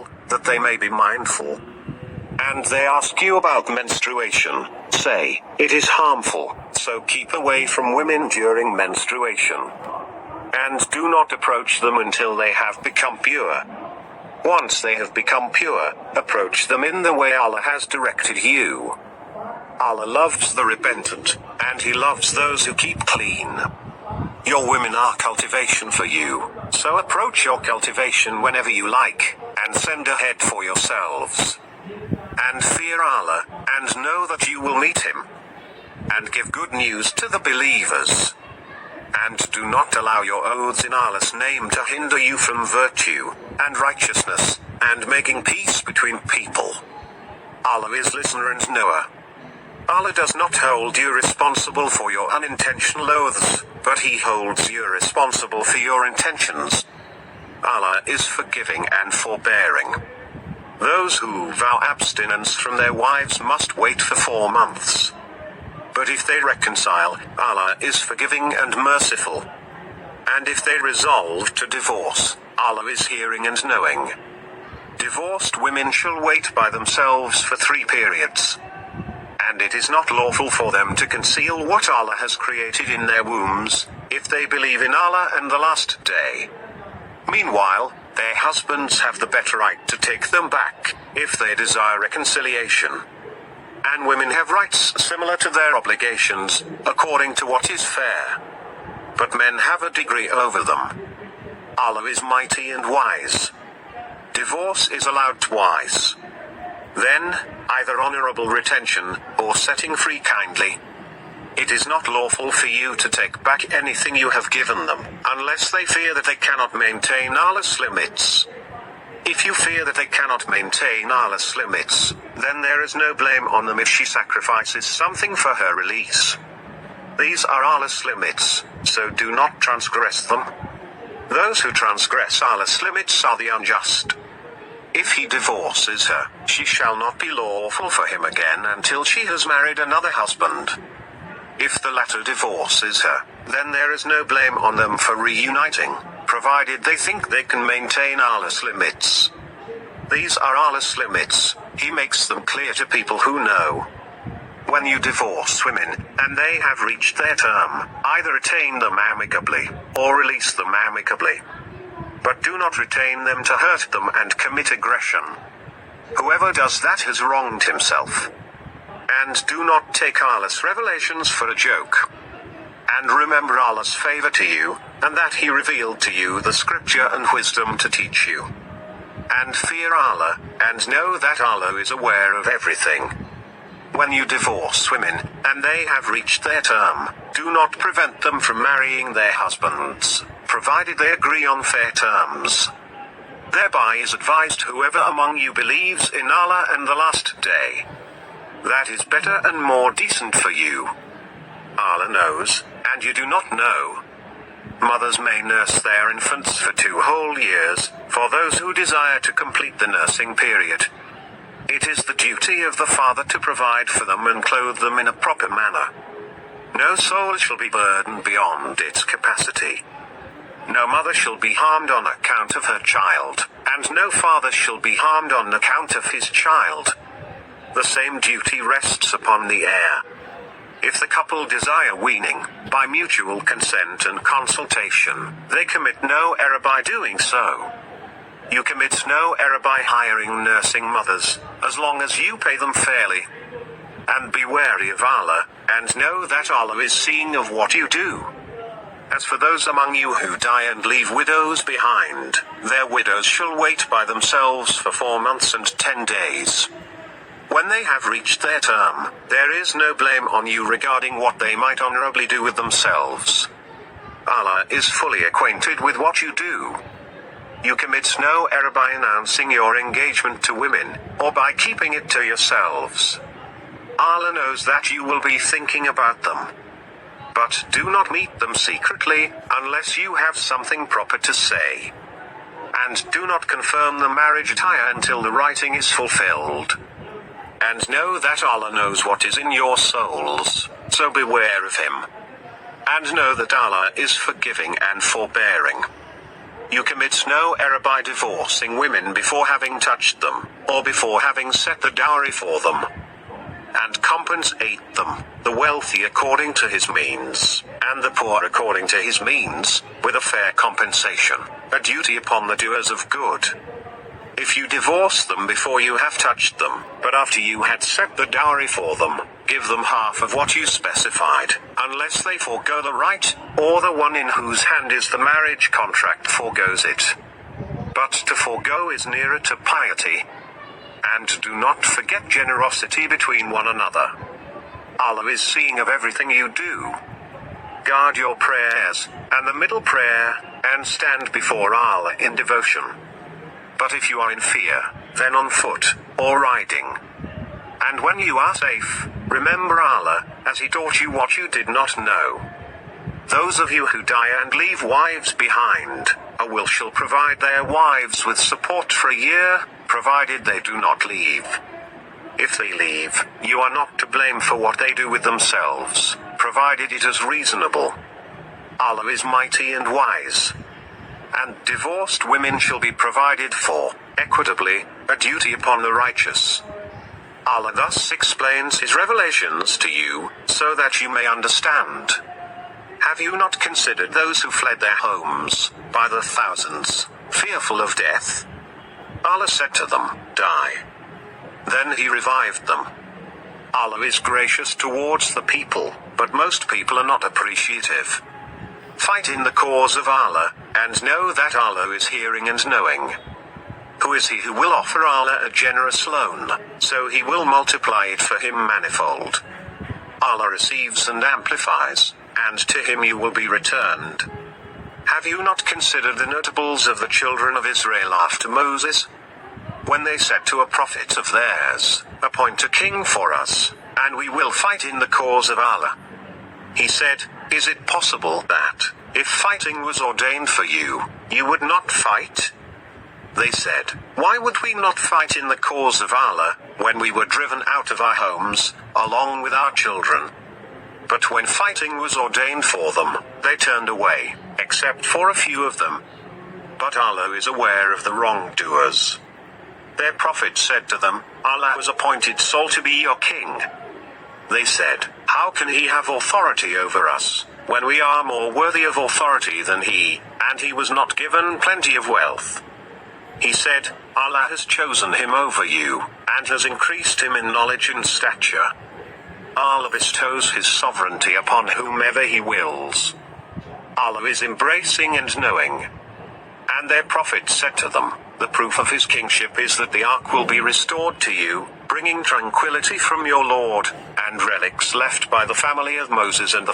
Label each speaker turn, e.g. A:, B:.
A: well, that they may be mindful. And they ask you about menstruation. Say, it is harmful, so keep away from women during menstruation. And do not approach them until they have become pure. Once they have become pure, approach them in the way Allah has directed you. Allah loves the repentant, and He loves those who keep clean. Your women are cultivation for you, so approach your cultivation whenever you like, and send ahead for yourselves. And fear Allah, and know that you will meet Him. And give good news to the believers. And do not allow your oaths in Allah's name to hinder you from virtue, and righteousness, and making peace between people. Allah is listener and knower. Allah does not hold you responsible for your unintentional oaths, but He holds you responsible for your intentions. Allah is forgiving and forbearing. Those who vow abstinence from their wives must wait for 4 months. But if they reconcile, Allah is forgiving and merciful. And if they resolve to divorce, Allah is hearing and knowing. Divorced women shall wait by themselves for 3 periods. And it is not lawful for them to conceal what Allah has created in their wombs, if they believe in Allah and the last day. Meanwhile, their husbands have the better right to take them back, if they desire reconciliation. And women have rights similar to their obligations, according to what is fair. But men have a degree over them. Allah is mighty and wise. Divorce is allowed twice. Then, either honorable retention, or setting free kindly. It is not lawful for you to take back anything you have given them, unless they fear that they cannot maintain Allah's limits. If you fear that they cannot maintain Allah's limits, then there is no blame on them if she sacrifices something for her release. These are Allah's limits, so do not transgress them. Those who transgress Allah's limits are the unjust. If he divorces her, she shall not be lawful for him again until she has married another husband. If the latter divorces her, then there is no blame on them for reuniting, provided they think they can maintain Allah's limits. These are Allah's limits, He makes them clear to people who know. When you divorce women, and they have reached their term, either retain them amicably, or release them amicably. But do not retain them to hurt them and commit aggression. Whoever does that has wronged himself. And do not take Allah's revelations for a joke. And remember Allah's favor to you, and that He revealed to you the scripture and wisdom to teach you. And fear Allah, and know that Allah is aware of everything. When you divorce women, and they have reached their term, do not prevent them from marrying their husbands, provided they agree on fair terms. Thereby is advised whoever among you believes in Allah and the last day. That is better and more decent for you. Allah knows, and you do not know. Mothers may nurse their infants for 2 whole years, for those who desire to complete the nursing period. It is the duty of the father to provide for them and clothe them in a proper manner. No soul shall be burdened beyond its capacity. No mother shall be harmed on account of her child, and no father shall be harmed on account of his child. The same duty rests upon the heir. If the couple desire weaning, by mutual consent and consultation, they commit no error by doing so. You commit no error by hiring nursing mothers, as long as you pay them fairly. And be wary of Allah, and know that Allah is seeing of what you do. As for those among you who die and leave widows behind, their widows shall wait by themselves for 4 months and 10 days. When they have reached their term, there is no blame on you regarding what they might honorably do with themselves. Allah is fully acquainted with what you do. You commit no error by announcing your engagement to women, or by keeping it to yourselves. Allah knows that you will be thinking about them. But do not meet them secretly, unless you have something proper to say. And do not confirm the marriage attire until the writing is fulfilled. And know that Allah knows what is in your souls, so beware of Him. And know that Allah is forgiving and forbearing. you commit no error by divorcing women before having touched them, or before having set the dowry for them. And compensate them, the wealthy according to his means, and the poor according to his means, with a fair compensation, a duty upon the doers of good. If you divorce them before you have touched them, but after you had set the dowry for them, give them half of what you specified, unless they forego the right, or the one in whose hand is the marriage contract forgoes it. But to forego is nearer to piety. And do not forget generosity between one another. Allah is seeing of everything you do. Guard your prayers, and the middle prayer, and stand before Allah in devotion. But if you are in fear, then on foot, or riding. And when you are safe, remember Allah, as He taught you what you did not know. Those of you who die and leave wives behind, Allah shall provide their wives with support for a year, provided they do not leave. If they leave, you are not to blame for what they do with themselves, provided it is reasonable. Allah is mighty and wise. And divorced women shall be provided for, equitably, a duty upon the righteous. Allah thus explains His revelations to you, so that you may understand. Have you not considered those who fled their homes, by the thousands, fearful of death? Allah said to them, Die. Then He revived them. Allah is gracious towards the people, but most people are not appreciative. Fight in the cause of Allah, and know that Allah is hearing and knowing. Who is he who will offer Allah a generous loan, so He will multiply it for him manifold? Allah receives and amplifies, and to Him you will be returned. Have you not considered the notables of the children of Israel after Moses? When they said to a prophet of theirs, Appoint a king for us, and we will fight in the cause of Allah. He said, Is it possible that, if fighting was ordained for you, you would not fight? They said, Why would we not fight in the cause of Allah, when we were driven out of our homes, along with our children? But when fighting was ordained for them, they turned away, except for a few of them. But Allah is aware of the wrongdoers. Their prophet said to them, Allah has appointed Saul to be your king. They said, How can he have authority over us, when we are more worthy of authority than he, and he was not given plenty of wealth? He said, Allah has chosen him over you, and has increased him in knowledge and stature. Allah bestows His sovereignty upon whomever He wills. Allah is embracing and knowing. And their prophet said to them, The proof of His kingship is that the ark will be restored to you, bringing tranquility from your Lord, and relics left by the family of Moses and the